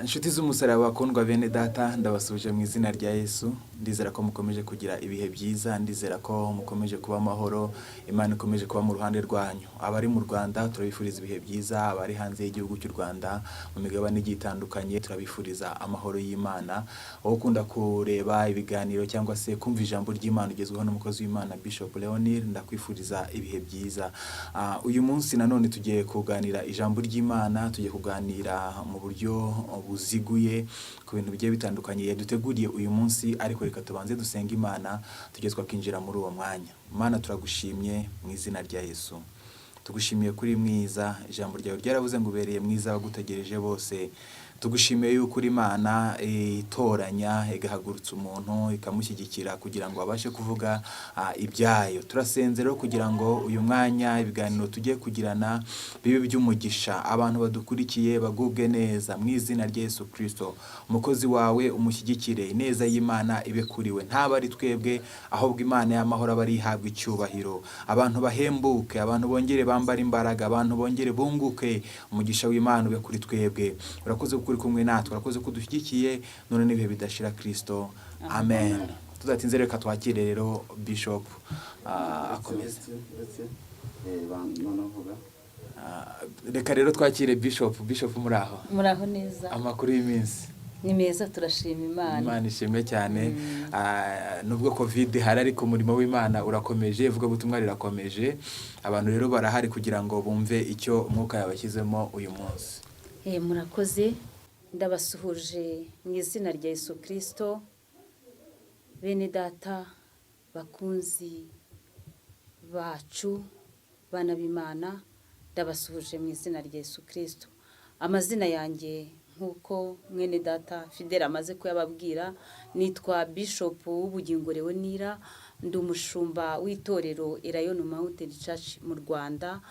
Inshuti z'umusaraba bakundwa bene data ndabasuje mu izina rya Yesu. Ndizera ko mukomeje kugira ibihe byiza, ndizera ko mukomeje kuba amahoro, Imana ikomeje kuba mu ruhande rwanyu. Abari mu Rwanda turabifuriza ibihe byiza, abari hanze y'igihugu cy'u Rwanda mu migabane igiye itandukanye turabifuriza amahoro y'Imana. Wowe ukunda kureba ibiganiro cyangwa se kumva ijambo ry'Imana ugezweho n'umukozi w'Imana Bishop Leonil, ndakwifuriza ibihe byiza. Uyu munsi nanone tugiye kuganira ijambo ry'Imana, tugiye kuganira mu buryo buziguye ku bintu bigiye bitandukanye yaduteguriye uyu munsi, ariko reka tubanze dusenga Imana tugezwa kwinjira muri uwo mwanya. Mana turagushimye mu izina rya Yesu. Tugushimiye kuri mwiza, ijambo ryawe ryaravuze ngo ubereye mwiza bagutegereje bose. Tugushimiye yuko uri Imana itoranya igahagurutsa umuntu ikamushyigikira kugira ngo abashe kuvuga ibyayo. Turasenze rero kugira ngo uyu mwanya ibiganiro tugiye kugirana bibe by'umugisha, abantu badukurikiye bagubwe neza mu izina rya Yesu Kristo. Umukozi wawe umushyigikire, ineza y'Imana ibe kuri we, ntaba ari twebwe ahubwo Imana y'amahoro aba ari ihabwa icyubahiro. Abantu bahembuke, abantu bongere bambara imbaraga, abantu bongere bunguke, umugisha w'Imana ube kuri twebwe. Urakoze kuri kumwe natwe, urakoze kudushyigikiye none n'ibihe bidashira Kristo. Amen. Tuzatinze reka twakire rero Bishop akomeze. Reka rero twakire Bishop. Bishop muraho? Muraho neza. Amakuru y'iminsi Ni meza, turashima Imana. Imana ishimwe cyane. Nubwo COVID hari ariko umurimo w'Imana urakomeje, vuga butumwa rirakomeje. Abantu rero barahari kugira ngo bumve icyo umwuka yabashyizemo uyu munsi. Murakoze, ndabasuhuje mu izina rya Yesu Kristo. Bene data bakunzi bacu, bana b'Imana, ndabasuhuje mu izina rya Yesu Kristo. Amazina yanjye nkuko mwene data Fidel amaze kuyababwira, nitwa Bishop w'ubugingo Leonira, ndi umushumba w'itorero Irayon Mountain Church mu Rwanda.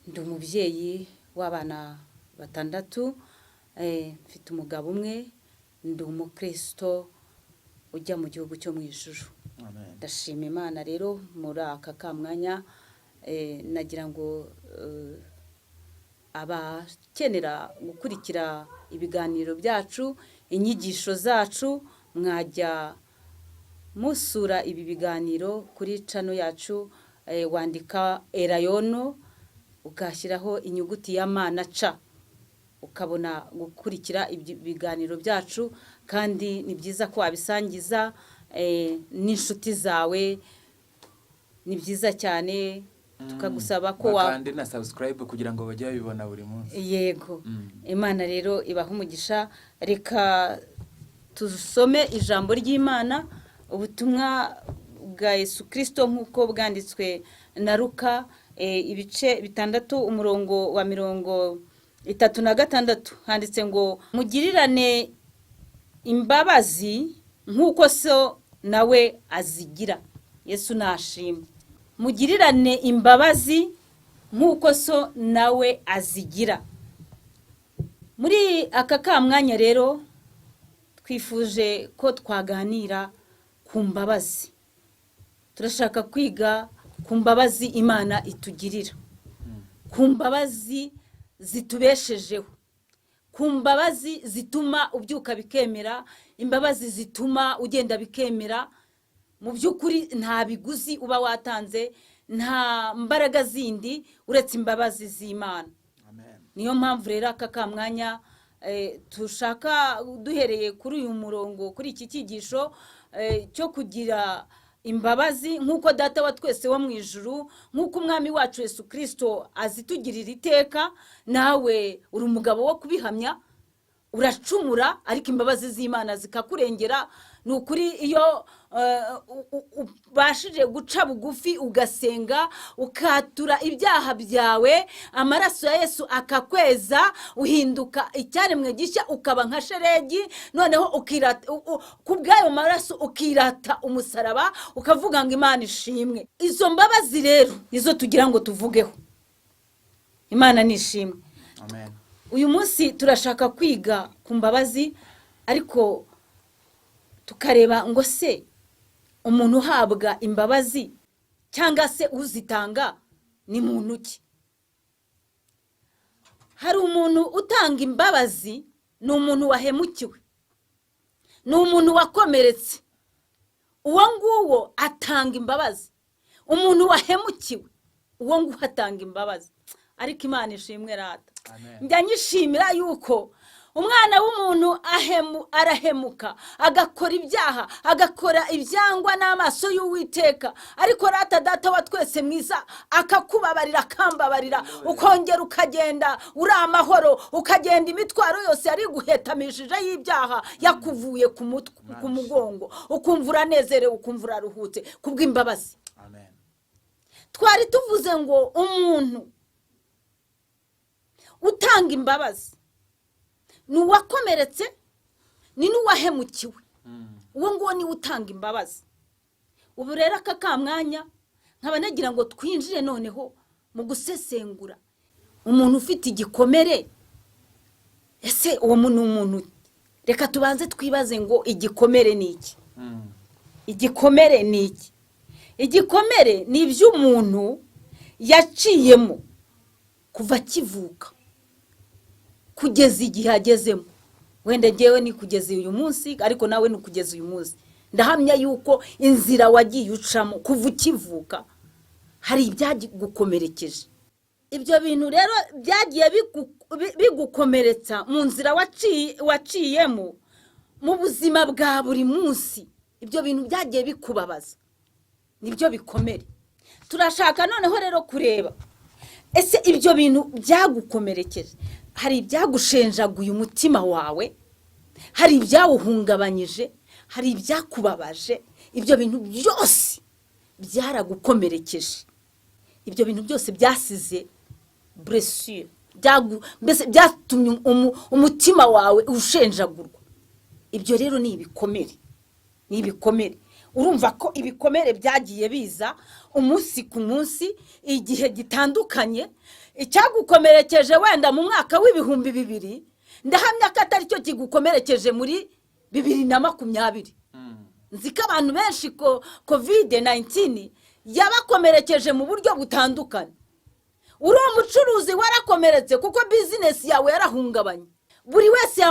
Ndi umubyeyi w'abana 6, mfite umugabo umwe, ndi umukristo ujya mu gihugu cyo mu ijuru. Amen. Ndashima Imana rero muri aka kamwanya, nagira ngo abakenera gukurikira ibiganiro byacu, inyigisho zacu, mwajya musura ibi biganiro kuri channel yacu, wandika Irayon ugashyiraho inyuguti ya mana ca, ukabona gukurikira ibiganiro byacu. Kandi ni byiza ko wabisangiza n'inshuti zawe, ni byiza cyane. Tukagusaba ko kandi na subscribe kugira ngo bajye babibona buri munsi. Yego. Imana rero ibaha umugisha. Reka tusome ijambo ry'Imana, ubutumwa bwa Yesu Kristo nk'uko bwanditswe na Luka, ibice 6 umurongo wa 36 handitse ngo mugirirane imbabazi nk'uko so nawe azigira. Yesu nashimwe. Mugirirane imbabazi nk'uko so nawe azigira. Muri aka kamwanya rero twifuje ko twaganira ku mbabazi. Turashaka kwiga ku mbabazi Imana itugirira, ku mbabazi zitubeshejeho, ku mbabazi zituma ubyuka bikemera, imbabazi zituma ugenda bikemera. Mu by'ukuri nta biguzi uba watanze, nta mbaraga zindi uretse imbabazi z'Imana. Amen. Niyo mpamvu rero aka kamwanya tushaka duhereye kuri uyu murongo, kuri iki cyigisho cyo kugira imbabazi nk'uko data wa twese wo mu ijuru, nk'uko umwami wacu Yesu Kristo azitugirira iteka. Nawe uri umugabo wo kubihamya, uracumura ariko imbabazi z'Imana zikakurengera. Ni ukuri iyo ubashije guca bugufi ugasenga ukatura ibyaha byawe, amaraso ya Yesu akakweza, uhinduka icyaremwe gishya, ukaba nka sheregi. Noneho ukirata kubwayo maraso, ukirata umusaraba, ukavuga ngo Imana ishimwe. Izo mbabazi rero nizo tugira ngo tuvugeho. Imana nishimwe. Amen. Uyu munsi turashaka kwiga ku mbabazi, ariko tukareba ngo se umuntu uhabwa imbabazi cyangwa se uzitanga ni muntu ki? hari umuntu utanga imbabazi, ni umuntu wahemukiwe, ni umuntu wakomeretse. Uwo nguwo atanga imbabazi. Umuntu wahemukiwe, uwo nguwo atanga imbabazi. Ariko Imana ishimwe rata. Njya nyishimira yuko umwana w'umuntu arahemuka, agakora ibyaha, agakora ibyangwa n'amaso y'Uwiteka, ariko rata data wa twese mwiza akakubabarira, akambabarira, ukongera ukagenda uri amahoro, ukagenda imitwaro yose yari guhetamishije y'ibyaha yakuvuye ku mugongo, ukumva uranezerewe, ukumva uraruhutse kubw'imbabazi. Twari tuvuze ngo umuntu utanga imbabazi ni uwakomeretse, ni n'uwahemukiwe. Uwo nguwo ni utanga imbabazi. Ubu rero aka kamwanya nkaba nagira ngo twinjire noneho mu gusesengura umuntu ufite igikomere. Ese uwo muntu, reka tubanze twibaze ngo igikomere ni iki? Igikomere ni iki? Igikomere ni iby'umuntu yaciyemo kuva kivuka kugeza igihe agezemo. Wenda ngewe ni kugeza uyu munsi, ariko nawe ni kugeza uyu munsi. Ndahamya yuko inzira wagiye ucamo kuva ukivuka hari ibyagukomerekeje. Ibyo bintu rero byagiye bigukomeretsa mu nzira waciyemo mu buzima bwa buri munsi. Ibyo bintu byagiye bikubabaza, nibyo bikomere. Turashaka noneho rero kureba, ese ibyo bintu byagukomerekeje, hari ibyagushenjaguye umutima wawe, hari ibyawuhungabanyije, hari ibyakubabaje. Ibyo bintu byose byaragukomerekeje. Ibyo bintu byose byasize blessure, mbese byatumye umutima wawe ushenjagurwa. Ibyo rero ni ibikomere, ni ibikomere. Urumva ko ibikomere byagiye biza umunsi ku munsi, igihe gitandukanye. Icyagukomerekeje wenda mu mwaka w'ibihumbi 2000, ndahamya ko atari cyo kigukomerekeje muri 2020. Nzi ko abantu benshi ko COVID-19 yabakomerekeje mu buryo butandukanye. Uri umucuruzi warakomeretse kuko business yawe yarahungabanye. Buri wese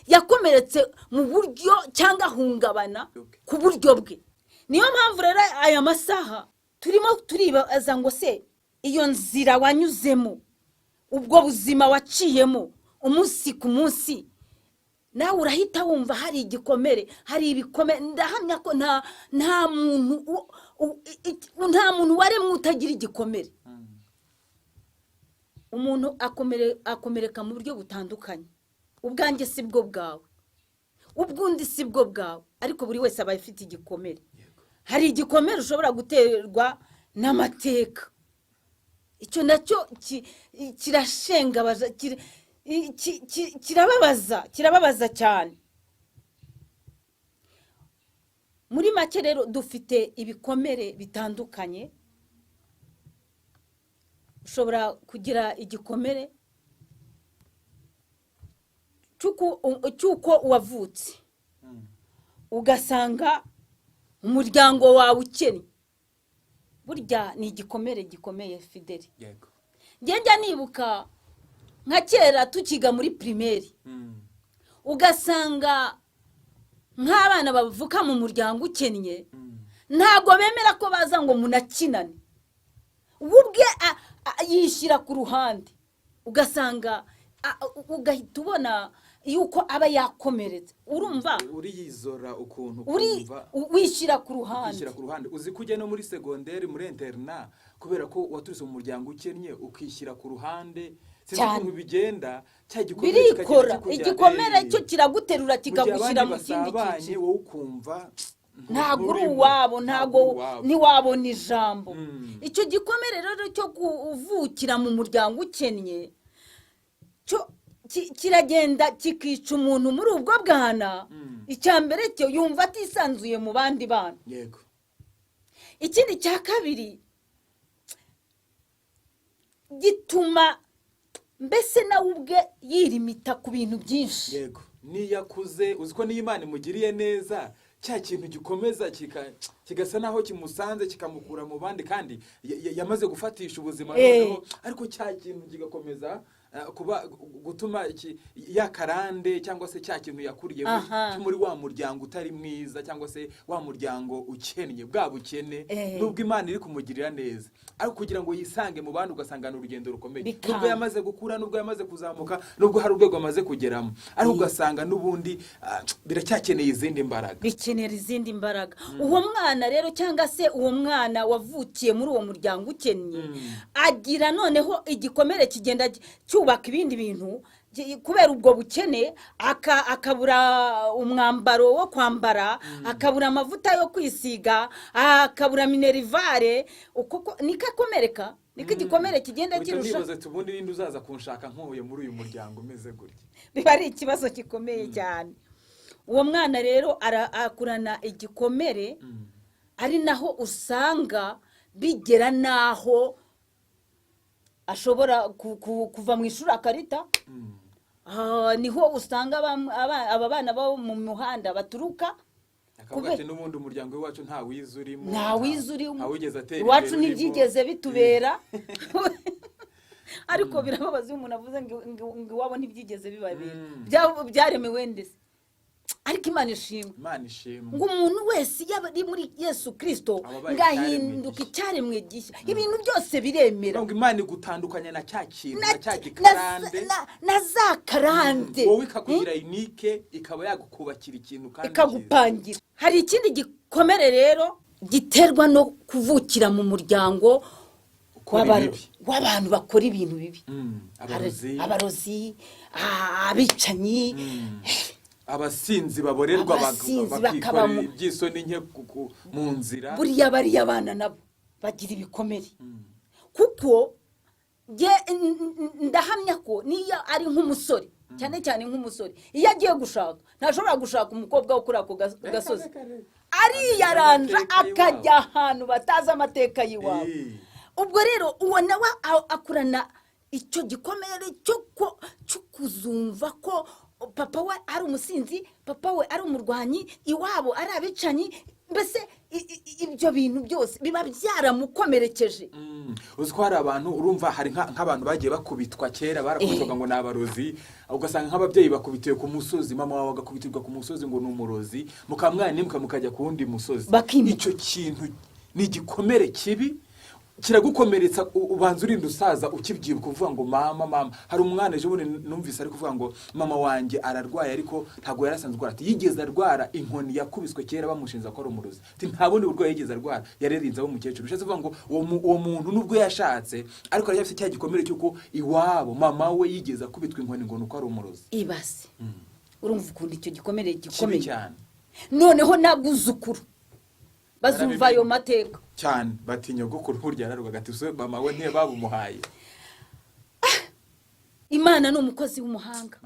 yakomeretse mu buryo cyangwa ahungabana ku buryo bwe. Niyo mpamvu rero aya masaha turimo turibaza ngo se iyo nzira wanyuzemo, ubwo buzima waciyemo umunsi ku munsi, nawe urahita wumva hari igikomere, hari ibikomere. Ndahamya ko nta muntu waremwe utagira igikomere. Umuntu akomereka mu buryo butandukanye. Ubwanjye si bwo bwawe, ubwundi si bwo bwawe, ariko buri wese aba afite igikomere. Hari igikomere ushobora guterwa n'amateka. Icyo nacyo kirashengabaza, kirababaza cyane. Muri make rero dufite ibikomere bitandukanye. Ushobora kugira igikomere cy'uko wavutse, ugasanga umuryango wawe ukennye. Burya ni igikomere gikomeye, Fideli. Njya nibuka nka kera tukiga muri primaire, ugasanga nk'abana bavuka mu muryango ukennye ntago bemera ko baza ngo munakinane. Ubwe yishyira ku ruhande, ugasanga ugahita ubona yuko aba yakomeretse. Urumva uriyizora ukuntu wishyira ku ruhande. Uzi kujya no muri secondaire muri interna kubera ko waturutse mu muryango ukennye ukishyira ku ruhande. Sinzi bigenda birikora. Igikomere cyo kiraguterura kikagushyira mu kindi cyiciro, wowe ukumva ntago uri uwabo, ntago niwabona ijambo. Icyo gikomere rero cyo kuvukira mu muryango ukennye cyo kiragenda kikica umuntu muri ubwo bwana. Icyambere cyo yumva atisanzuye mu bandi bana. Yego. Ikindi cya kabiri gituma mbese nawe ubwe yirimita ku bintu byinshi. Yego. Niyakuze uziko n'Imana imugiriye neza, cya kintu gikomeza kigasa naho kimusanze kikamukura mu bandi kandi yamaze gufatisha ubuzima noneho, ariko cya kintu kigakomeza kuba gutuma ya karande cyangwa se cya kintu yakuriye muri wa muryango utari mwiza cyangwa se wa muryango ukennye bwa bukene nubwo Imana iri kumugirira neza ariko kugira ngo yisange mu bantu ugasangana urugendo rukomeye nubwo yamaze gukura nubwo yamaze kuzamuka nubwo hari urwego amaze kugeramo ariko ugasanga n'ubundi biracyakeneye izindi mbaraga bikenera izindi mbaraga uwo mwana rero cyangwa se uwo mwana wavukiye muri uwo muryango ukennye agira noneho igikomere kigenda cyubaka ibindi bintu kubera ubwo bukene akabura umwambaro wo kwambara akabura amavuta yo kwisiga akabura minerivare nikakomereka niko igikomere kigenda kirusha nibaze tubundi ninde uzaza kunshaka nkuye muri uyu muryango umeze gutya biba ari ikibazo gikomeye cyane uwo mwana rero akurana igikomere ari naho usanga bigera naho ashobora kuva mu ishuri akarita niho usanga aba bana bo mu muhanda baturuka akavuga ati n'ubundi umuryango wacu nta wizurimo ntawigeze atera iwacu n'ibyigeze bitubera ariko birababaza iyo umuntu avuze ngo iwabo ntibyigeze bibabera byaremewe ndetse ariko Imana ishimwe ngo umuntu wese yaba ari muri Yesu Kristo ngahinduka icyaremwe gishya ibintu byose biremera ngo Imana igutandukanya na cya kintu na cya gikarande na za karande wowe ikakugira unique ikaba yagukubakira ikintu kandi ikagupangira hari ikindi gikomere rero giterwa no kuvukira mu muryango w'abantu bakora ibintu bibi abarozi abicanyi abasinzi baborerwa bakikora iby'isoni nke mu nzira buriya bariya abana nabo bagira ibikomere kuko ndahamya ko niyo ari nk'umusore cyane cyane nk'umusore iyo agiye gushaka ntashobora gushaka umukobwa wo kuri ako gasozi ariyaranja akajya ahantu batazi amateka y'iwabo ubwo rero uwo nawe akurana icyo gikomere cyo kuzumva ko papa we ari umusinzi papa we ari umurwanyi iwabo ari abicanyi mbese ibyo bintu byose biba byaramukomerekeje uzi ko hari abantu urumva hari nk'abantu bagiye bakubitwa kera barakubitwaga ngo ni abarozi ugasanga nk'ababyeyi bakubitiwe ku musozi mama wawe agakubitirwa ku musozi ngo ni umurozi mukamwana mukajya ku wundi musozi icyo kintu ni igikomere kibi kiragukomeretsa ubanza urinda usaza ukibyibuka uvuga ngo mama hari umwana ejo bundi numvise ari kuvuga ngo mama wanjye ararwaye ariko ntago yarasanzwe arwara yigeze arwara inkoni yakubiswe kera bamushinza ko ari umurozi nta bundi burwayi yigeze arwara yarerinze abo mukecuru bishatse kuvuga ngo uwo muntu nubwo yashatse ariko arafite cya gikomere cyuko iwabo mama we yigeze akubitwa inkoni ngo nuko ari umurozi ibase urumva ukunda icyo gikomere gikomeye cyane noneho nabuzukuru bazumva ayo mateka cyane batinya gukuru burya yararwaga ati so mama we ntibabumuhaye Imana ni umukozi w'umuhanga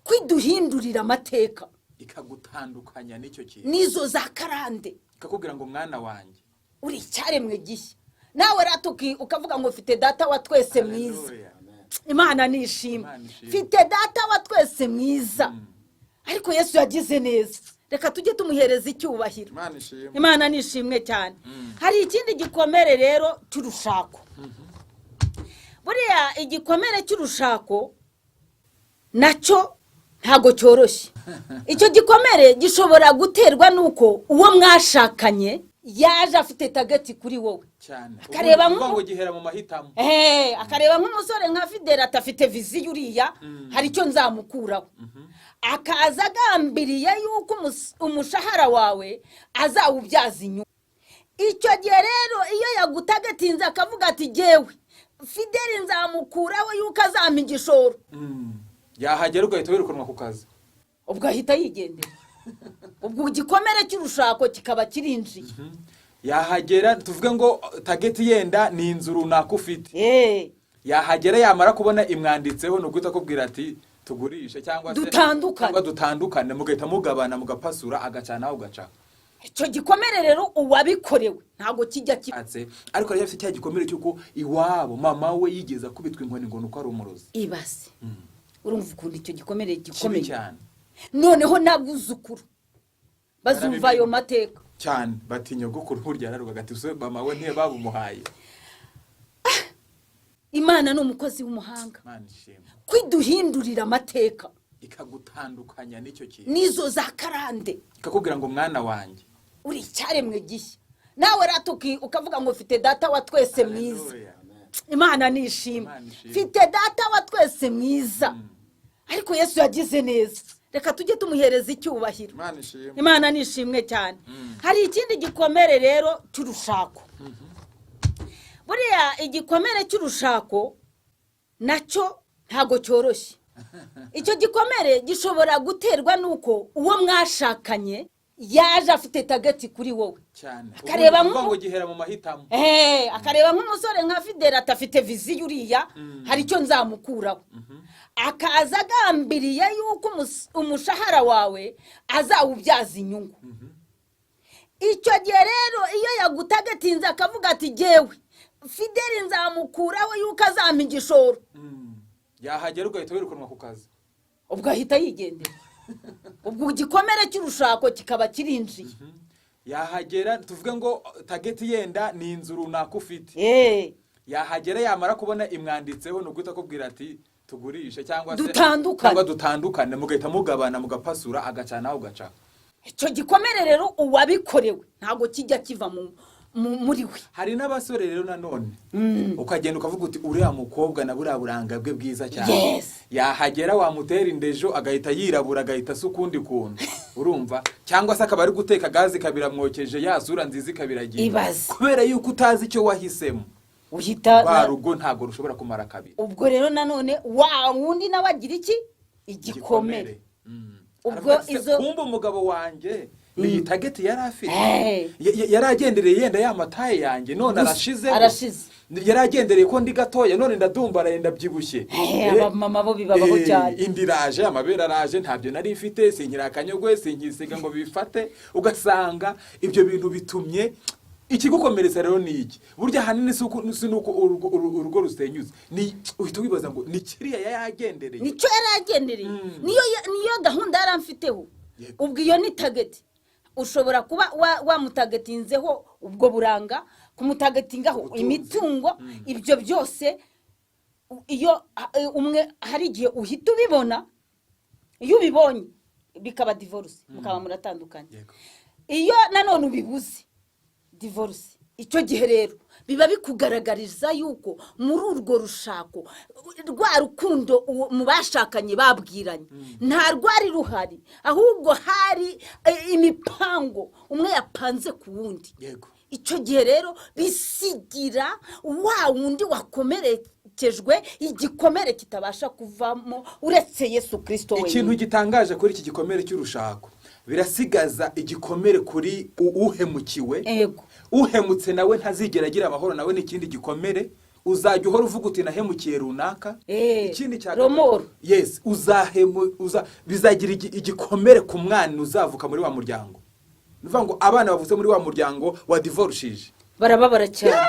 kwiduhindurira amateka ikagutandukanya n'icyo kintu nizo za karande ikakubwira ngo mwana wanjye uri icyaremwe gishya nawe ratuki ukavuga ngo mfite data wa twese mwiza Imana nishimwe mfite data wa twese mwiza ariko Yesu yagize neza reka tujye tumuhereza icyubahiro Imana nishimwe cyane hari ikindi gikomere rero cy'urushako buriya igikomere cy'urushako nacyo ntago cyoroshye icyo gikomere gishobora guterwa nuko uwo mwashakanye yaje afite tageti kuri wowe cyane akareba ngo gihera mu mahitamo akareba nk'umusore nka Fidel atafite viziyo uriya hari icyo nzamukuraho akaza agambiriye yuko umushahara wawe azawubyaza inyungu icyo gihe rero iyo yagutagatinze akavuga ati jyewe Fidel nzamukuraho yuko azampa igishoro yahagera ugahita wirukanwa ku kazi ubwo ahita yigendera ubwo igikomere cy'urushako kikaba kirinjiye yahagera tuvuge ngo tageti yenda ni inzu runaka ufite yahagera yamara kubona imwanditseho ni uguhita akubwira ati tugurishe cyangwa se dutandukane mugahita mugabana mugapasura agacana aho ugaca icyo gikomere rero uwabikorewe ntabwo kijya kibatse ariko yari afite cya gikomere cyuko iwabo mama we yigeze akubitwa inkoni ngo nuko ari umurozi ibase urumva ukunda icyo gikomere gikomeye cyane noneho nabuzukuru bazumva ayo mateka cyane batinya gukuru burya yararwaga ati so mama we ntibabumuhaye imana ni umukozi w'umuhanga Imana ishimwe kwiduhindurira amateka ikagutandukanya n'icyo kintu nizo za karande ikakubwira ngo mwana wanjye uri icyaremwe gishya nawe ratuki ukavuga ngo mfite data wa twese mwiza. Haleluya. Imana nishimwe Imana ishimwe. mfite data wa twese mwiza ariko Yesu yagize neza reka tujye tumuhereza icyubahiro. Imana ishimwe Imana nishimwe cyane. Hari ikindi gikomere rero cy'urushako. Buriya igikomere cy'urushako nacyo ntago cyoroshye. Icyo gikomere gishobora guterwa nuko uwo mwashakanye yaje afite tageti kuri wowe cyane akareba ngo gihera mu mahitamo akareba nk'umusore nka Fidela atafite viziyo uriya hari icyo nzamukuraho akaza agambiriye yuko umushahara wawe azawubyaza inyungu. Icyo gihe rero iyo yagutagetinze akavuga ati jewe Fideli nzamukuraho yuko azampa igishoro yahagera ugahita wirukanwa ku kazi ubwo ahita yigendera. Ubwo igikomere cy'urushako kikaba kirinjiye. Yahagera tuvuge ngo tageti yenda ni inzu runaka ufite yahagera yamara kubona imwanditseho no guhita akubwira ati tugurishe cyangwa se dutandukane mugahita mugabana mugapasura agacana ugaca. Icyo gikomere rero uwabikorewe ntago kijya kiva muri we. Hari n'abasore rero nanone ukagenda ukavuga uti uriya mukobwa na buriya buranga bwe bwiza cyane yahagera wamutera indejo agahita yirabura agahita sukundi kuntu urumva cyangwa se akaba ari guteka gazi kabiramwokeje yazura nziza ikabiragiye kubera yuko utazi icyo wahisemo uhita rugo ntago rushobora kumara kabiri. Ubwo rero nanone wa wundi nawe agira iki igikomere. Ubwo izo kumba umugabo wanjye ni tageti yari afite yaragendereye yenda yamataye yanjye none arashize yaragendereye ko ndi gatoya none ndadumbaraye ndabyibushye mama bo bibabaho cyane indiraje amabera araje ntabyo nari mfite sinkira akanyogwe sinkisiga ngo bifate ugasanga ibyo bintu bitumye ikigukomeretsa rero ni iki burya hanini nuko urugo rusenyuze ni uhita wibaza ngo ni kiriya yagendereye nicyo yaragendereye niyo gahunda yaramfiteho ubwo iyo ni tageti ushobora kuba wamutagetinzeho ubwo buranga kumutagetingaho imitungo ibyo byose iyo umwe hari igihe uhita ubibona iyo ubibonye bikaba divorce mukaba muratandukanye. Iyo nanone ubibuze divorce icyo gihe rero biba bikugaragariza yuko muri urwo rushako rwa rukundo mu bashakanye babwiranye nta rwari ruhari ahubwo hari imipango umwe yapanze ku wundi. Icyo gihe rero bisigira wa wundi wakomerekejwe igikomere kitabasha kuvamo uretse Yesu Kristo wenyine. Ikintu gitangaje kuri iki gikomere cy'urushako birasigaza igikomere kuri uhemukiwe. Uhemutse nawe ntazigera agira amahoro nawe n'ikindi gikomere uzajya uhora uvuga uti nahemukiye runaka. Ikindi cya romoro bizagira igikomere ku mwana uzavuka muri wa muryango. Nuvuga ngo abana bavutse muri wa muryango wa divorcishije barababara cyane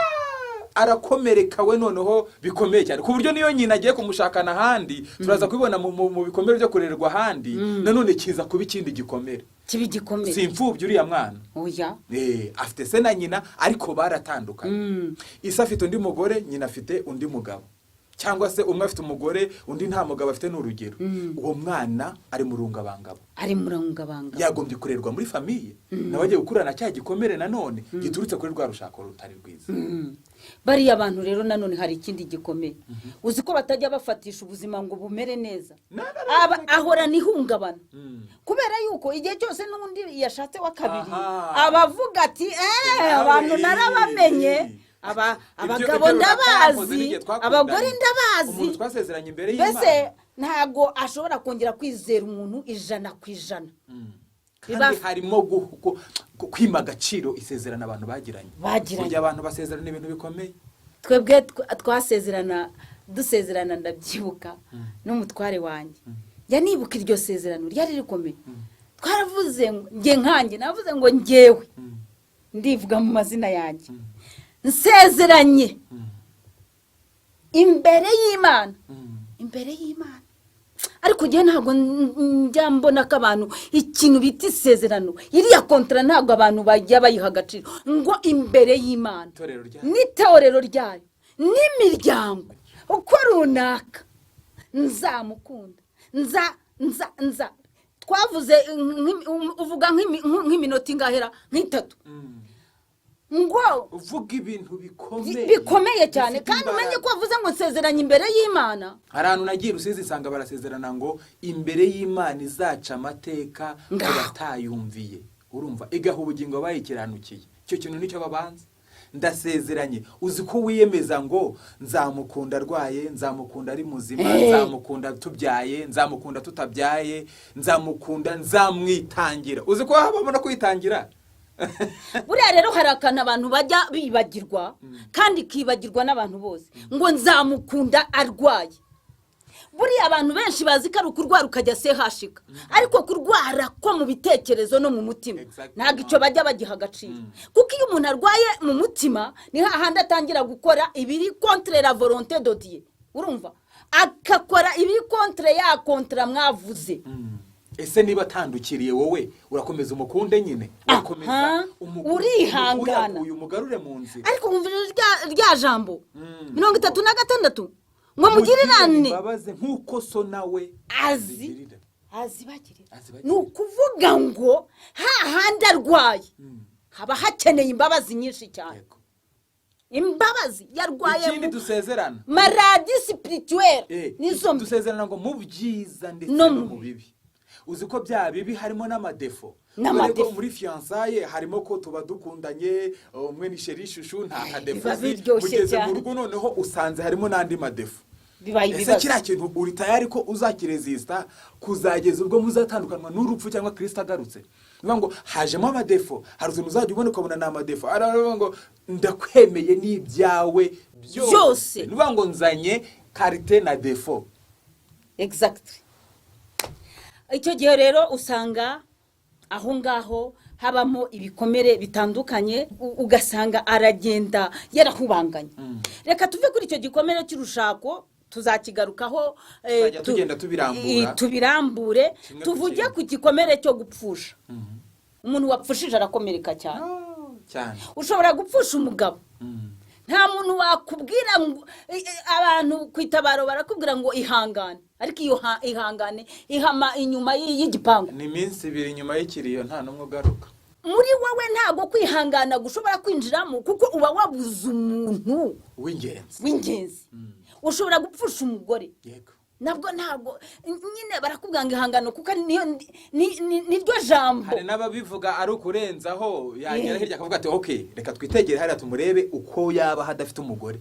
arakomereka we noneho bikomeye cyane ku buryo niyo nyina agiye kumushakana handi turaza kubibona mu bikomere byo kurererwa handi nanone kiza kuba ikindi gikomere kibi gikomere simfubye uriya mwana oya afite se na nyina ariko baratandukanye. Isa afite undi mugore nyina afite undi mugabo cyangwa se umwe afite umugore undi nta mugabo afite n'urugero. Uwo mwana ari mu rungabangabo yagombye kurerwa muri famiye nawe agiye gukurana cya gikomere nanone giturutse kuri rwa rushako rutari rwiza. Bariya abantu rero nanone hari ikindi gikomeye uzi ko batajya bafatisha ubuzima ngo bumere neza ahora nihungabana kubera yuko igihe cyose n'undi yashatse wa kabiri abavuga ati abantu narabamenye abagabo ndabazi abagore ndabazi umuntu twasezeranye imbere y'Imana mbese ntago ashobora kongera kwizera umuntu 100%. Kandi harimo kwima agaciro isezerana abantu bagiranye burya abantu basezerana ibintu bikomeye. Twebwe dusezerana ndabyibuka n'umutware wanjye njya nibuka iryo sezerano ryari rikomeye. Twaravuze nkanjye navuze ngo ngewe ndivuga mu mazina yanjye nsezeranye imbere y'Imana ariko gihe ntago njya mbona ko abantu ikintu bita isezerano iriya kontra ntago abantu bajya bayiha agaciro ngo imbere y'Imana n'itorero ryayo n'imiryango uko runaka nzamukunda nza twavuze uvuga nk'iminota ingahera nk'itatu ngo uvuga ibintu bikomeye cyane kandi umenye ko wavuze ngo nsezeranye imbere y'Imana. hari ahantu nagiye Rusizi isanga barasezerana ngo imbere y'Imana izaca amateka batayumviye, urumva igaha ubugingo bayikiranukiye. Icyo kintu nicyo babanza, ndasezeranye. Uzi ko wiyemeza ngo nzamukunda arwaye, nzamukunda ari muzima, nzamukunda tubyaye, nzamukunda tutabyaye, nzamukunda nzamwitangira. Uzi ko babona kwitangira. Buriya rero hari akantu abantu bajya bibagirwa kandi kibagirwa n'abantu bose ngo nzamukunda arwaye. Buriya abantu benshi bazi ko ari ukurwara ukajya sehashika, ariko kurwara ko mu bitekerezo no mu mutima ntabwo icyo bajya bagiha agaciro. Kuko iyo umuntu arwaye mu mutima ni hahandi atangira gukora ibiri contre la volonté de Dieu, urumva, akakora ibiri contre ya contre mwavuze. Ese niba atandukiriye wowe urakomeza umukunde nyine, urakomeza urihangana uyu mugarure mu nzira. Ariko umvira rya jambo 36 ngo mugirirane babaze nkuko so nawe azibagirira. Ni ukuvuga ngo hahandi arwaye haba hakeneye imbabazi nyinshi cyane. Imbabazi yarwaye ikindi dusezerana maladie spirituelle nizo dusezerana ngo mu byiza ndetse no mu bibi. Uzi ko bya bibi harimo n'amadefo. Ariko muri fiançailles harimo ko tuba dukundanye, umwe ni chéri chouchou nta kadefo, mugeze mu rugo noneho usanze harimo n'andi madefo. Ese kiriya kintu uri tayari ko uzakiresista kuzageza ubwo muzatandukanwa n'urupfu cyangwa Kristo agarutse? Niba ngo hajemo amadefo, hari umuntu uzajya ubona ukabona na amadefo, aravuga ngo ndakwemeye n'ibyawe byose. Niba ngo nzanye karite na defo. Exactly. Icyo gihe rero usanga aho ngaho habamo ibikomere bitandukanye, ugasanga aragenda yarahubanganye. Reka tuve kuri icyo gikomere cy'urushako, tuzakigarukaho tubirambure, tuvuge ku gikomere cyo gupfusha. Umuntu wapfushije arakomereka cyane. Ushobora gupfusha umugabo, nta muntu wakubwira ngo abantu kwitabaro barakubwira ngo ihangane, ariko iyo ihangane ihama inyuma y'igipangu. Ni iminsi 2 inyuma y'ikiriyo nta numwe ugaruka. Muri wowe ntago kwihangana gushobora kwinjiramo kuko uba wabuze umuntu w'ingenzi. Ushobora gupfusha umugore, yego, nabwo ntago nyine barakubwanga ihangano kuko niryo jambo. Hari n'ababivuga ari ukurenzaho yagera hirya akavuga ati okay reka twitegere hariya tumurebe uko yaba hadafite umugore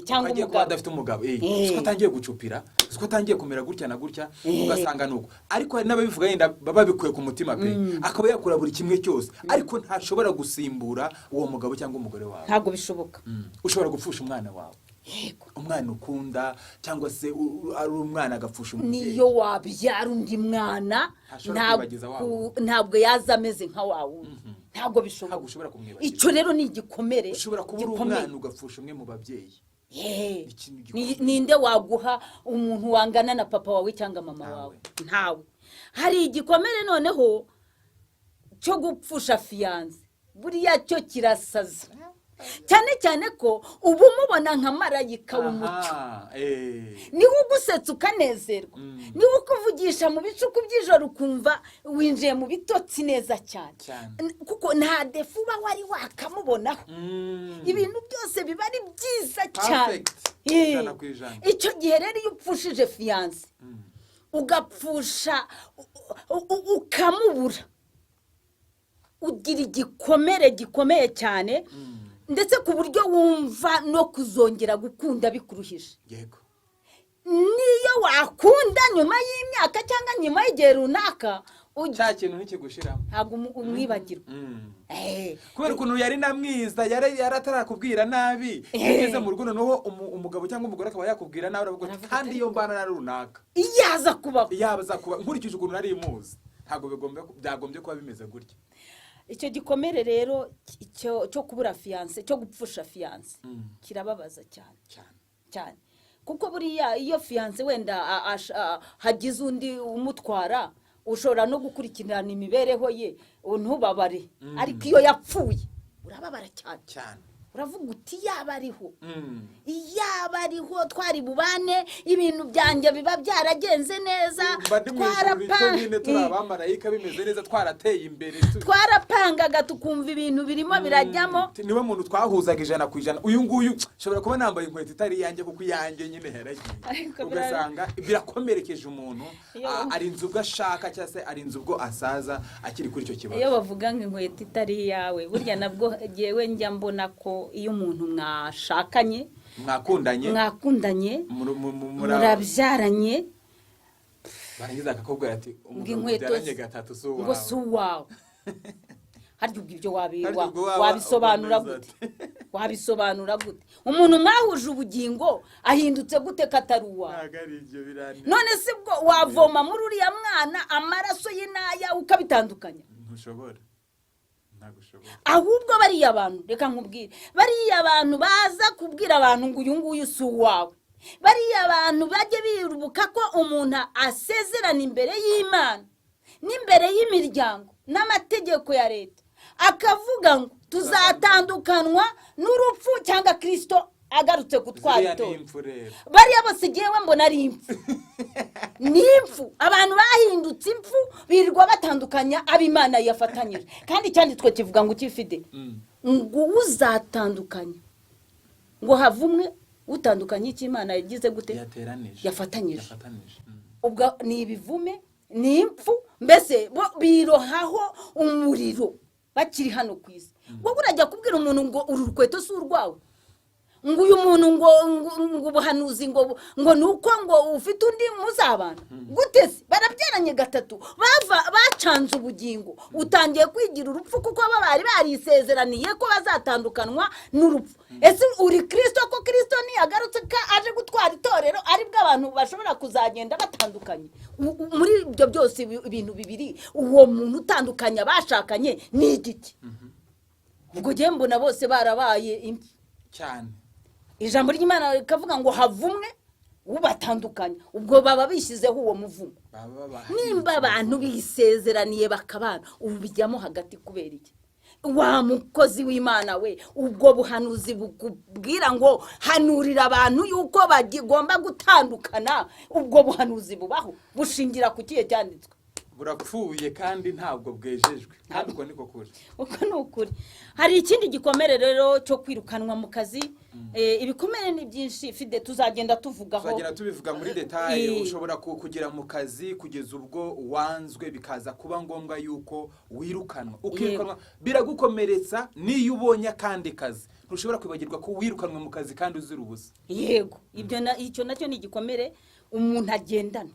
cyangwa umugabo hadafite umugabo siko atangiye gucupira, siko atangiye kumera gutya na gutya, ugasanga nuko. Ariko hari n'ababivuga yenda baba bikuye ku mutima pe, akaba yakora buri kimwe cyose, ariko ntashobora gusimbura uwo mugabo cyangwa umugore wawe. Ntago bishoboka. Ushobora gupfusha umwana wawe, yego, umwana ukunda, cyangwa se ari umwana agapfusha umubyeyi. Niyo wabyara undi mwana ntabwo yaza ameze nka wawe. Ntabwo bishoboka. Icyo rero ni igikomere. Ushobora kubura umwana ugapfusha umwe mu babyeyi. Ninde waguha umuntu wangana na papa wawe cyangwa mama wawe? Ntawe. Hari igikomere noneho cyo gupfusha fiance. Buriya cyo kirasaza cyane cyane ko ubu mubona nka marayika w'umucyo. Niwe ugusetsa ukanezerwa, niwe ukuvugisha mu bicuku by'ijoro ukumva winjiye mu bitotsi neza cyane, kuko nta defu uba wari wakamubonaho. Ibintu byose biba ari byiza cyane. Icyo gihe rero iyo upfushije fiance ugapfusha ukamubura, ugira igikomere gikomeye cyane, ndetse ku buryo wumva no kuzongera gukunda bikuruhije. Yego. Niyo wakunda nyuma y'imyaka cyangwa nyuma y'igihe runaka, cya kintu ntikigushiramo, ntabwo umwibagirwa. Kubera ukuntu yari namwiza, yari atarakubwira nabi, yageze mu rugo noneho umugabo cyangwa umugore akaba yakubwira nabi, uravuga kandi iyo mbana na runaka yaza kuba nkurikije ukuntu nari muzi, ntabwo byagombye kuba bimeze gutya. Icyo gikomere rero cyo kubura fiance, cyo gupfusha fiance, kirababaza cyane. Kuko buriya iyo fiance wenda hagize undi umutwara, ushobora no gukurikirana imibereho ye ntubabare, ariko iyo yapfuye urababara cyane. uravuga uti yaba ariho twari bubane ibintu byanjye biba byaragenze neza, abamarayika bimeze neza, twarateye imbere, twarapangaga tukumva ibintu birimo birajyamo. Niwe muntu twahuzaga 100%. uyu nguyu shobora kuba nambaye inkweto itari yanjye kuko yanjye nyine heragiye, ugasanga birakomerekeje umuntu, ari inzu ubwo ashaka cyangwa se ari inzu ubwo asaza akiri kuri icyo kibazo. Iyo bavuga ngo inkweto itari yawe, burya nabwo jewe njya mbona ko iyo umuntu mwashakanye, mwakundanye, murabyaranye, barangiza akakubwira ati inkweto gatatu ngo si uwawe. Harya ubwo ibyo wabisobanura gute? Wabisobanura gute? Umuntu mwahuje ubugingo ahindutse gute katari uwawe? None se bwo wavoma muri uriya mwana amaraso y'inaya ukabitandukanya? Ntushobora. Ahubwo bariya abantu, reka nkubwire, bariya abantu baza kubwira abantu ngo uyu nguyu si uwawe, bariya abantu bajye birubuka ko umuntu asezerana imbere y'Imana n'imbere y'imiryango n'amategeko ya leta, akavuga ngo tuzatandukanwa n'urupfu cyangwa Kristo agarutse gutwara itora. Bariya bose jewe mbona ari impfu. Ni impfu. Abantu bahindutse impfu birirwa batandukanya ab'Imana yafatanyije. Kandi cyanditswe kivuga ngo kifide ngo uzatandukanya, ngo havumwe utandukanye icy'Imana yagize gute? Yafatanyije. Ubwo ni ibivume, ni impfu, mbese birohaho umuriro bakiri hano ku isi. Wowe urajya kubwira umuntu ngo uru rukweto si urwawe, ngo uyu muntu ngo ubuhanuzi ngo nuko ngo ufite undi muzabana gute se? Barabyaranye gatatu, bacanze ubugingo, utangiye kwigira urupfu kuko bari barisezeraniye ko bazatandukanywa n'urupfu. Ese uri Kristo ko Kristo ni yagarutse ka aje gutwara itorero, ari bwo abantu bashobora kuzagenda batandukanye? Muri ibyo byose ibintu bibiri, uwo muntu utandukanya bashakanye ni igiki? Ubwo je mbona bose barabaye impfu cyane. Ijambo ry'Imana rikavuga ngo havumwe ubatandukanya, ubwo baba bishyizeho uwo muvumo. Nimba abantu bisezeraniye bakabana, ubu bijyamo hagati kubera iki? Wa mukozi w'Imana we, ubwo buhanuzi bukubwira ngo hanurira abantu yuko bagomba gutandukana, ubwo buhanuzi bubaho bushingira ku kiye cyanditswe? Burapfuye kandi ntabwo bwejejwe. Kandi uko niko kuri. Uko ni ukuri. Hari ikindi gikomere rero cyo kwirukanwa mu kazi. Ibikomere ni byinshi fide tuzagenda tuvugaho. Tuzagenda tubivuga muri detail. Ushobora kugira mu kazi kugeza ubwo wanzwe bikaza kuba ngombwa yuko wirukanwa. Ukirukanwa biragukomeretsa niyo ubonye kandi kazi. Ntushobora kwibagirwa ko wirukanwe mu kazi kandi uzira ubusa. Yego. Icyo nacyo ni igikomere umuntu agendana.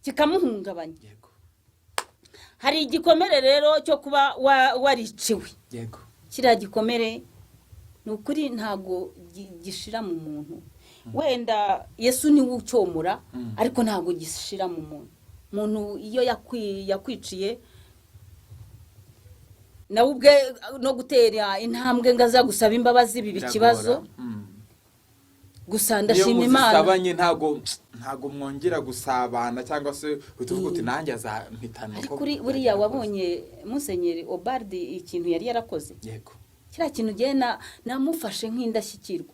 Kikamuhungabanya. Yego. Hari igikomere rero cyo kuba wariciwe. Yego. Kiriya gikomere ni ukuri ntago gishira mu muntu. Wenda Yesu ni ucyomura, ariko ntago gishira mu muntu. Muntu iyo yakwiciye na ubwe no gutera intambwe ngaza gusaba imbabazi bibi kibazo. Gusa ndashima Imana. Sabanye ntago mwongera gusabana cyangwa se utuvuga uti nanjye azampitana. Ariko buriya wabonye Musenyeri Obardi ikintu yari yarakoze? Yego. Kira kintu je namufashe nk'indashyikirwa.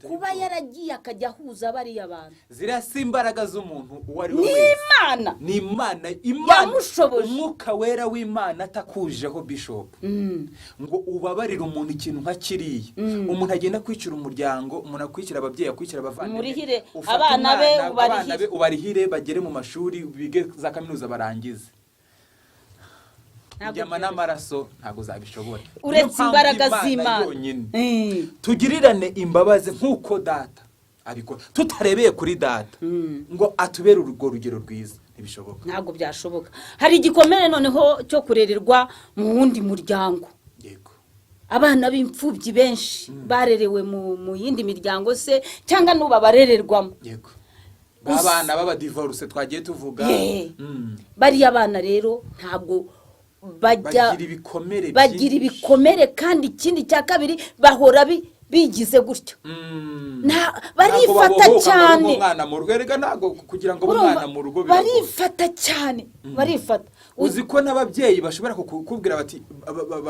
Kuba yaragiye akajya huza bari abantu. Zira simbaraga z'umuntu uwari we. Ni Imana yamushoboje. Umwuka wera w'Imana atakujeho bishop. Ngo ubabarira umuntu ikintu nka kiriye. Umuntu agenda kwicira umuryango, umuntu akwicira ababyeyi, akwicira abavandimwe. Murihire abana be ubarihire bagere mu mashuri bige za kaminuza barangize. Njyama n'amaraso ntago zabishobora. Uretse imbaraga z'Imana. Tugirirane imbabazi nkuko data abikora. Tutarebeye kuri data ngo atubere urwo rugero rwiza, ntibishoboka. Ntago byashoboka. Hari igikomere noneho cyo kurererwa mu wundi muryango. Yego. Abana b'imfubyi benshi barerewe mu yindi miryango se cyangwa nuba barererwamo. Yego. Abana baba divorce twagiye tuvuga. Bari abana rero ntabwo bagira ibikomere kandi ikindi cya kabiri bahora bigize gutyo barifata cyane umwana mu rugo erega ntago kugira ngo umwana mu rugo barifata cyane barifata uzi ko n'ababyeyi bashobora kukubwira bati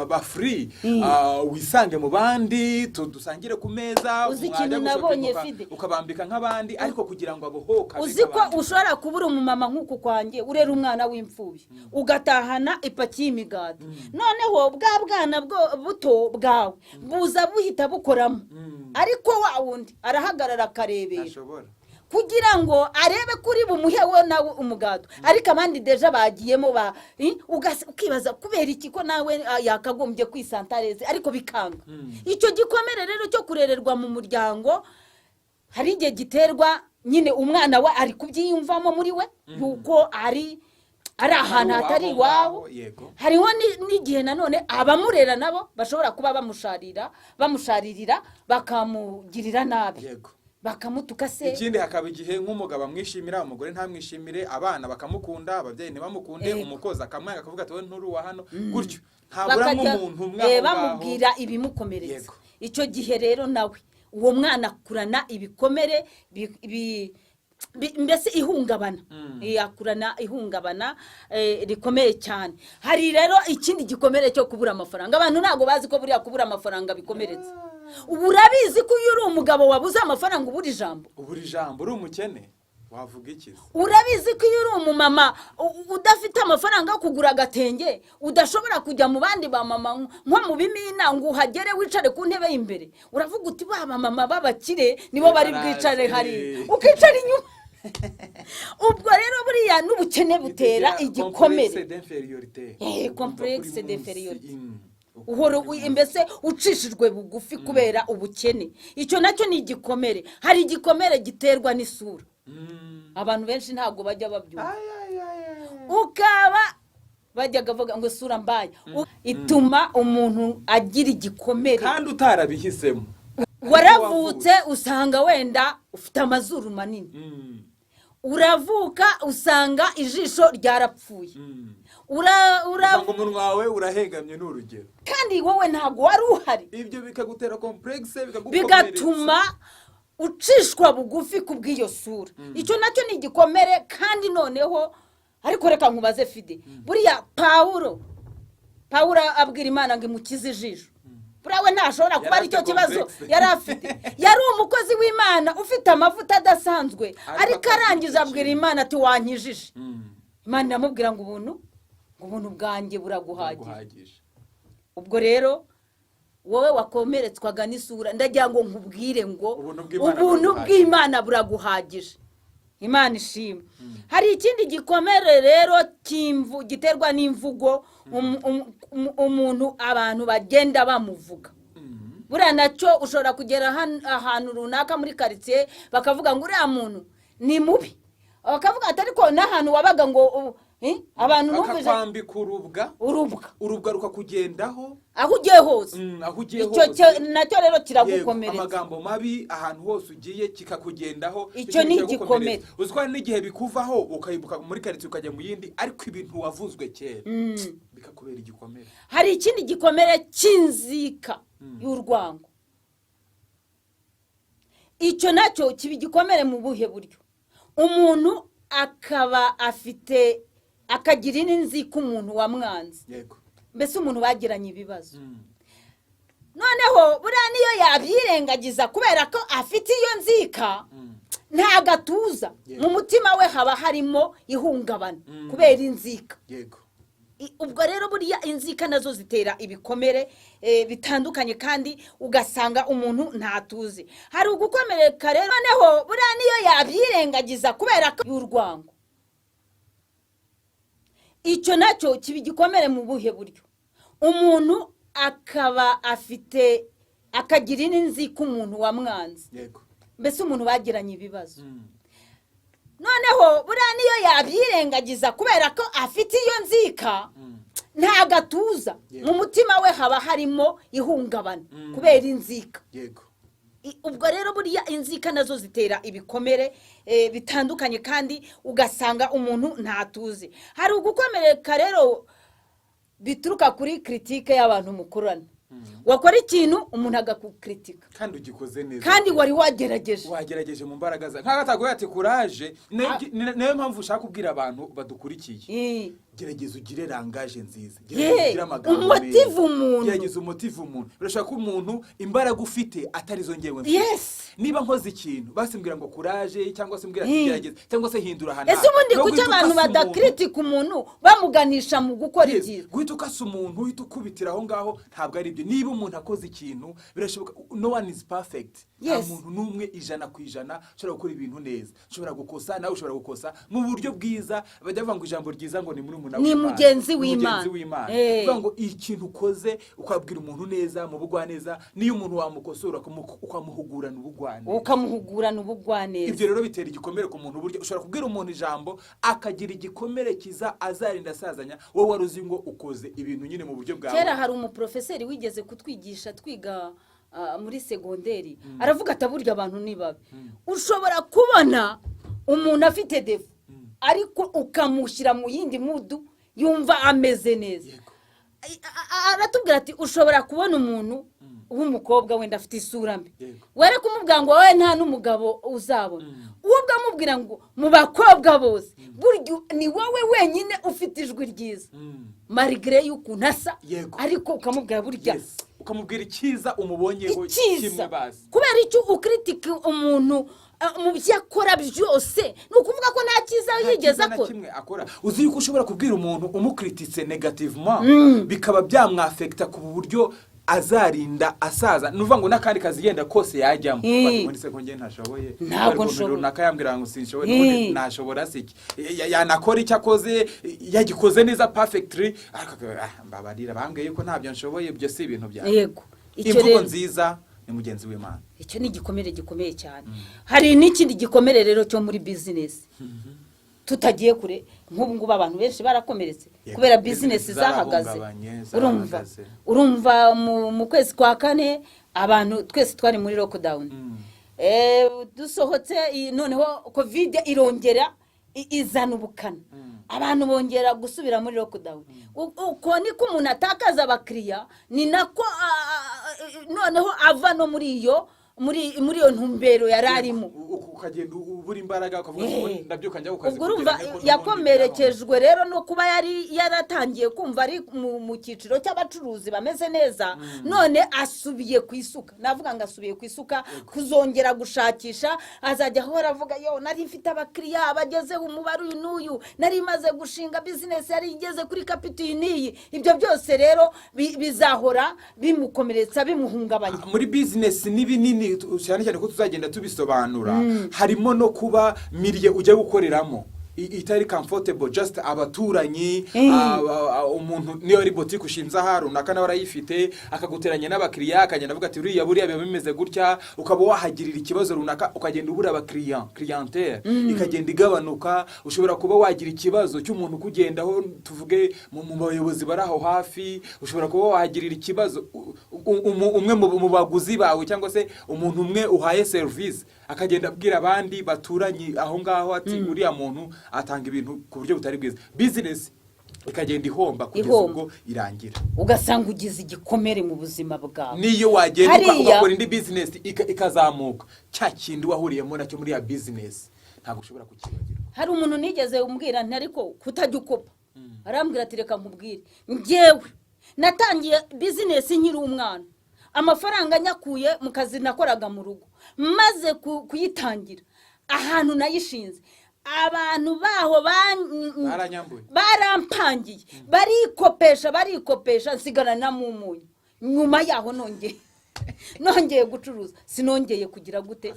ba free wisange mu bandi dusangire ku meza uzi ikintu nabonye Fide ukabambika nk'abandi ariko kugira ngo abohoka uzi ko ushobora kubura umumama nk'uku kwanjye urera umwana w'imfubyi ugatahana ipaki y'imigati noneho bwa bwana buto bwawe buza buhita bukoramo ariko wa wundi arahagarara akarebera kugira ngo arebe kuri bumuhe we nawe umugato ariko abandi deja bagiyemo ukibaza kubera iki ko nawe yakagombye kwisantareze ariko bikanga icyo gikomere rero cyo kurererwa mu muryango hari igihe giterwa nyine umwana we ari kubyiyumvamo muri we yuko ari ahantu hatari iwabo hariho n'igihe nanone abamurera nabo bashobora kuba bamusharirira bakamugirira nabi bakamutuka se ikindi hakaba igihe nk'umugabo amwishimira umugore ntamwishimire abana bakamukunda ababyeyi ntibamukunde umukozi akamwanga akavuga ati we nturi wa hano gutyo ntabura nk'umuntu umwe bamubwira ibimukomeretsa icyo gihe rero nawe uwo mwana akurana ibikomere mbese ihungabana yakurana ihungabana rikomeye cyane hari rero ikindi gikomere cyo kubura amafaranga abantu ntago bazi ko buriya kubura amafaranga bikomeretse ubu urabizi ko iyo uri umugabo wabuze amafaranga ubura ijambo uri umukene wavuga iki urabizi ko iyo uri umumama udafite amafaranga yo kugura agatenge udashobora kujya mu bandi ba mama nko mu bimina ngo uhagere wicare ku ntebe y'imbere uravuga uti ba mama b'abakire nibo bari bwicare hari ukicara inyuma ubwo rero buriya n'ubukene butera igikomere complexe d'infériorité uhoro mbese ucishijwe bugufi kubera ubukene icyo nacyo ni igikomere hari igikomere giterwa n'isura abantu benshi ntago bajya babyumva ukaba bajyaga bavuga ngo sura mbaye ituma umuntu agira igikomere kandi utarabihisemo waravutse usanga wenda ufite amazuru manini uravuka usanga ijisho ryarapfuye usanga umunwa wawe urahegamye n'urugero kandi wowe ntago wari uhari ibyo bikagutera complexe bigatuma ucishwa bugufi kubw'iyo sura icyo nacyo ni igikomere kandi noneho ariko reka nkubaze Fide buriya Pawulo abwira Imana ngo imukize ijisho burawe ntashobora kuba ari cyo kibazo yari afite yari umukozi w'Imana ufite amavuta adasanzwe ariko arangije abwira Imana ati wankijije Imana iramubwira ngo ubuntu bwanjye buraguhagije ubwo rero wowe wakomeretswaga n'isura ndagira ngo nkubwire ngo ubuntu bw'Imana buraguhagije Imana ishimwe hari ikindi gikomere rero giterwa n'imvugo umuntu abantu bagenda bamuvuga buriya nacyo ushobora kugera ahantu runaka muri quartier bakavuga ngo uriya muntu ni mubi bakavuga ati ariko n'ahantu wabaga ngo abantu numvise kwambika urubwa rukakugendaho aho ugiye hose icyo nacyo rero kiragukomeretsa amagambo mabi ahantu hose ugiye kikakugendaho icyo ni igikomere uziko n'igihe bikuvaho ukayibuka muri quartier ukajya mu yindi ariko ibintu wavuzwe kera bikakubera igikomere hari ikindi gikomere cy'inzika y'urwango icyo nacyo kiba igikomere mu buhe buryo umuntu akaba akagira n'inzika umuntu wamwanze mbese umuntu bagiranye ibibazo noneho buriya niyo yabyirengagiza kubera ko afite iyo nzika ntago atuza mu mutima we haba harimo ihungabana kubera inzika ubwo rero buriya inzika nazo zitera ibikomere bitandukanye kandi ugasanga umuntu ntatuze hari ugukomereka rero noneho buriya niyo yabyirengagiza kubera ko y'urwango icyo nacyo kiba igikomere mu buhe buryo umuntu akaba akagira n'inzika umuntu wamwanze mbese umuntu bagiranye ibibazo noneho buriya niyo yabyirengagiza kubera ko afite iyo nzika ntago atuza mu mutima we haba harimo ihungabana kubera inzika ubwo rero buriya inzika nazo zitera ibikomere bitandukanye kandi ugasanga umuntu ntatuze hari ugukomereka rero bituruka kuri critique y'abantu mukorana wakora ikintu umuntu agakukritika kandi ugikoze neza kandi wari wagerageje mu mbaraga za nk'agatagoye ati courage nayo mpamvu ushaka kubwira abantu badukurikiye gerageza ugire rangaje nziza gerageza amagambo umutive umuntu gerageza umutive umuntu birashaka ko umuntu imbaraga ufite atari zo ngewe niba nkoze ikintu basimbwira ngo courage cyangwa se mbwira gerageza cyangwa se hindura hana ese ubundi kuki abantu badakritika umuntu bamuganisha mu gukora ibyiza guhita ukasa umuntu uhita ukubitira aho ngaho ntabwo ari ibyo niba umuntu akoze ikintu birashoboka no one is perfect nta muntu n'umwe 100% ushobora gukora ibintu neza ushobora gukosa nawe ushobora gukosa mu buryo bwiza bajya bavuga ngo ijambo ryiza ngo ni muri umuntu ni mugenzi w'Imana kuvuga ngo ikintu ukoze ukabwira umuntu neza mu bugwaneza niyo umuntu wamukosora ukamuhugurana ubugwaneza ibyo rero bitera igikomere ku muntu buryo ushobora kubwira umuntu ijambo akagira igikomere kiza azarinda asazanya wowe waruzi ngo ukoze ibintu nyine mu buryo bwawe. Kera hari umuprofeseri wigeze kutwigisha twiga muri segonderi aravuga ataburya abantu nibabe ushobora kubona umuntu afite defo ariko ukamushyira mu yindi mudu yumva ameze neza. Aratubwira ati ushobora kubona umuntu w'umukobwa wenda afite isura mbi were kumubwira ngo wowe nta n'umugabo uzabona uwo bwamubwira ngo mu bakobwa bose buryo ni wowe wenyine ufite ijwi ryiza malgré yuko ntasa ariko ukamubwira burya ukamubwira icyiza umubonyeho kimwe basi kubera icyo ukritika umuntu mu byakora byose nukuvuga ko nta cyiza yigeze akora uzi yuko ushobora kubwira umuntu umukrititse negativement bikaba byamwafecta ku buryo azarinda asaza nuvuga ngo nakandi kazi yenda kose yajyamo muri se ko ngiye ntashoboye ntabwo nshobora nakayambwira ngo sinshoboye ntashobora siki yanakora icyo akoze yagikoze neza perfectly mbabarira bambwiye ko ntabyo nshoboye byo si ibintu byawe yego imvugo nziza ni mugenzi w'Imana icyo ni igikomere gikomeye cyane hari n'ikindi gikomere rero cyo muri business tutagiye kure nk'ubu ngubu abantu benshi barakomeretse kubera business zahagaze urumva mu kwezi kwa kane abantu twese twari muri lockdown dusohotse noneho covid irongera izana ubukana abantu bongera gusubira muri lockdown uko niko umuntu atakaza abakiriya ni nako noneho ava no muri iyo ntumbero yararimo ukagenda ubura imbaraga ukavuga ngo ndabyuka njya gukaza urumva yakomerekejwe rero no kuba yaratangiye kumva ari mu cyiciro cy'abacuruzi bameze neza none asubiye ku isuka navuga ngo asubiye ku isuka kuzongera gushakisha azajya ahora avuga yo nari mfite abakiriya bagezeho umubare uyu n'uyu nari maze gushinga business yari igeze kuri kapiti niyi ibyo byose rero bizahora bimukomeretsa bimuhungabanya muri business n'ibinini cyane cyane ko tuzagenda tubisobanura harimo no kuba miliye ujya gukoreramo itari comfortable just abaturanyi umuntu niyo ari boutique ushinza ha runaka nawe arayifite akaguteranya n'abakiriya akagenda avuga ati uriya buriya biba bimeze gutya ukaba wahagirira ikibazo runaka ukagenda ubura abakiriya clientele ikagenda igabanuka ushobora kuba wagira ikibazo cy'umuntu kugendaho tuvuge mu bayobozi baraho hafi ushobora kuba wahagirira ikibazo umwe mu baguzi bawe cyangwa se umuntu umwe uhaye service akagenda abwira abandi baturanye aho ngaho ati uriya muntu atanga ibintu ku buryo butari bwiza business ikagenda ihomba kugeza ubwo irangira ugasanga ugize igikomere mu buzima bwawe niyo wagenda ugakora indi business ikazamuka cya kindi wahuriyemo nacyo muri ya business ntabwo ushobora kukibagira. Hari umuntu nigeze umbwira nti ariko kutajya ukopa arambwira ati reka nkubwire ngewe natangiye business nkiri umwana amafaranga nyakuye mu kazi nakoraga mu rugo maze kuyitangira ahantu nayishinze abantu baho barampangiye barikopesha nsigana na mumunyu nyuma yaho nongeye gucuruza sinongeye kugira gute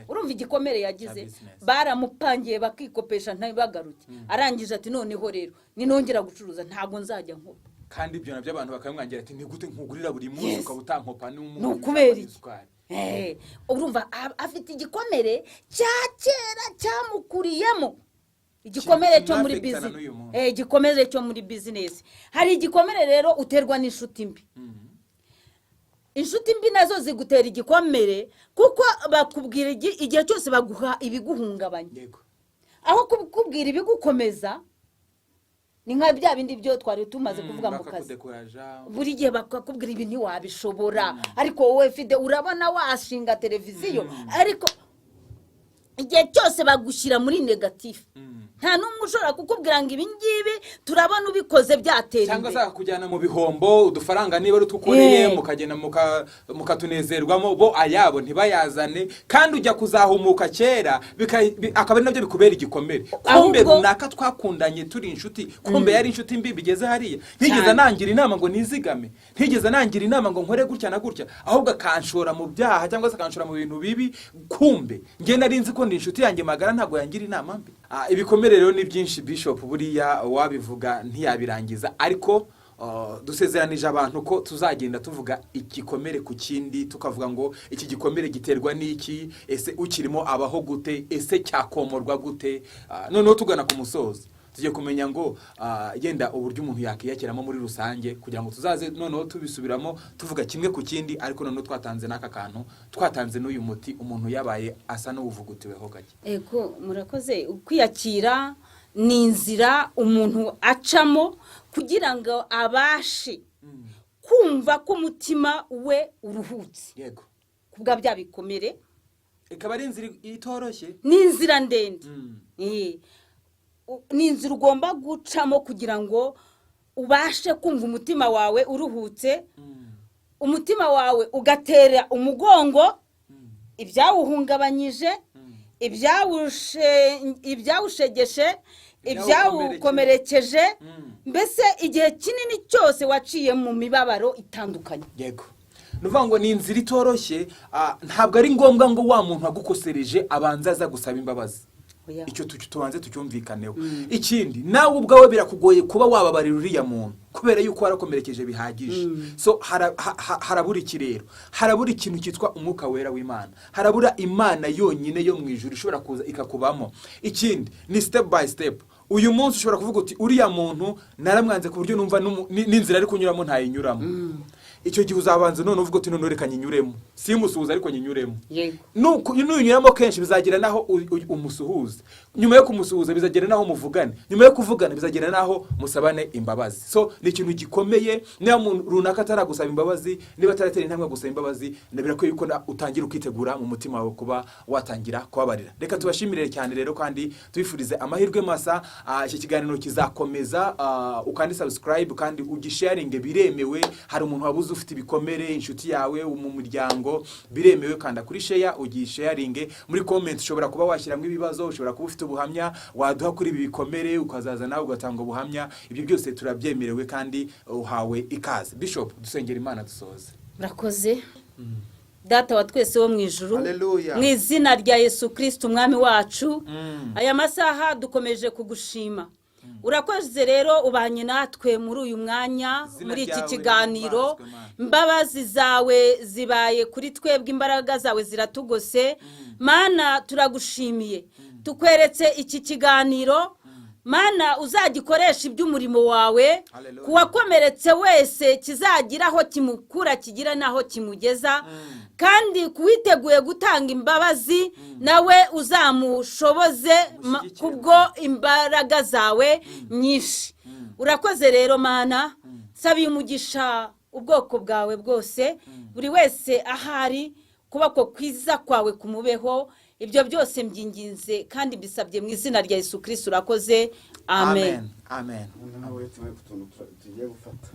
urumva igikomere yagize baramupangiye bakikopesha ntibagaruke arangije ati noneho rero ninongera gucuruza ntago nzajya nko kandi ibyo nabyo abantu bakamwangira ati ni gute nkugurira buri munsi ukabutankopa no kubera urumva afite igikomere cya kera cyamukuriyemo igikomere cyo muri business igikomere cyo muri business hari igikomere rero uterwa n'inshuti mbi inshuti mbi nazo zigutera igikomere kuko bakubwira igihe cyose baguha ibiguhungabanya aho kubwira ibigukomeza ni nka bya bindi byo twari tumaze kuvuga mu kazi buri gihe bakakubwira ibi ntiwabishobora ariko wowe fide urabona washinga televiziyo ariko igihe cyose bagushyira muri negative nta n'umwe ushobora kukubwira ngo ibi ngibi turabona ubikoze byatera cyangwa se kujyana mu bihombo udufaranga niba rutukoreye mukagenda mukatunezerwamo bo ayabo ntibayazane kandi ujya kuzahumuka kera akaba ari nabyo bikubera igikomere kumbe runaka twakundanye turi inshuti kumbe yari inshuti mbi bigeze hariya ntigeze nangira inama ngo nizigame ntigeze nangira inama ngo nkore gutya na gutya ahubwo akanshora mu byaha cyangwa se akanshora mu bintu bibi kumbe njye nari nzi ko ndi inshuti yanjye magara ntabwo yangira inama mbi ibikomere rero ni byinshi Bishop buriya wabivuga ntiyabirangiza ariko dusezeranije abantu ko tuzagenda tuvuga igikomere ku kindi tukavuga ngo iki gikomere giterwa n'iki ese ukirimo abaho gute ese cyakomorwa gute noneho tugana ku musozo tujye kumenya ngo yenda uburyo umuntu yakiyakiramo muri rusange kugira ngo tuzaze noneho tubisubiramo tuvuga kimwe ku kindi ariko noneho twatanze n'aka kantu twatanze n'uyu muti umuntu yabaye asa n'uvugutiweho gake ego murakoze kwiyakira ni inzira umuntu acamo kugira ngo abashe kumva ko umutima we uruhutse yego kubwa bya bikomere ikaba ari inzira itoroshye ni inzira ndende ni inzira ugomba gucamo kugira ngo ubashe kumva umutima wawe uruhutse umutima wawe ugatera umugongo ibyawuhungabanyije ibyawushegeshe ibyawukomerekeje mbese igihe kinini cyose waciye mu mibabaro itandukanye yego nuvuga ngo ni inzira itoroshye ntabwo ari ngombwa ngo wa muntu agukosereje abanza aza gusaba imbabazi icyo tubanze tucyumvikaneho ikindi nawe ubwawe birakugoye kuba wababarira uriya muntu kubera yuko warakomerekeje bihagije so harabura iki rero harabura ikintu cyitwa umwuka wera w'Imana harabura Imana yonyine yo mu ijuru ishobora kuza ikakubamo ikindi ni step by step uyu munsi ushobora kuvuga uti uriya muntu naramwanze ku buryo numva n'inzira ari kunyuramo ntayinyuramo icyo gihe uzabanza none uvuga uti none reka nyinyuremo simusuhuza ariko nyinyuremo nunyuramo kenshi bizagira naho umusuhuza nyuma yo kumusuhuza bizagira naho muvugane nyuma yo kuvugana bizagira naho musabane imbabazi so ni ikintu gikomeye niba umuntu runaka ataragusaba imbabazi niba ataratera intambwe gusaba imbabazi nabira ko yuko utangira ukitegura mu mutima wawe kuba watangira kubabarira reka tubashimire cyane rero kandi tubifurize amahirwe masa iki kiganiro kizakomeza ukandi subscribe kandi ugisharinge biremewe hari umuntu wabuze ufite ibikomere inshuti yawe mu muryango biremewe kanda kuri share ugisharinge muri comment ushobora kuba washyiramo ibibazo ushobora kuba ufite ubuhamya waduha kuri ibi bikomere ukazaza nawe ugatanga ubuhamya ibyo byose turabyemerewe kandi uhawe ikaze Bishop dusengera Imana dusoze murakoze Data wa twese wo mu ijuru mu izina rya Yesu Kristo umwami wacu aya masaha dukomeje kugushima urakoze rero ubanye natwe muri uyu mwanya muri iki kiganiro imbabazi zawe zibaye kuri twebwe imbaraga zawe ziratugose Mana turagushimiye tukweretse iki kiganiro Mana uzagikoresha iby'umurimo wawe kuwakomeretse wese kizagiraho kimukura kigira naho kimugeza kandi kuwiteguye gutanga imbabazi nawe uzamushoboze kubwo imbaraga zawe nyinshi urakoze rero Mana sabiye umugisha ubwoko bwawe bwose buri wese ahari kubako kwiza kwawe kumubeho ibyo byose mbyinginze kandi mbisabye mu izina rya Yesu Kristo urakoze amen amen nawe tugiye gufata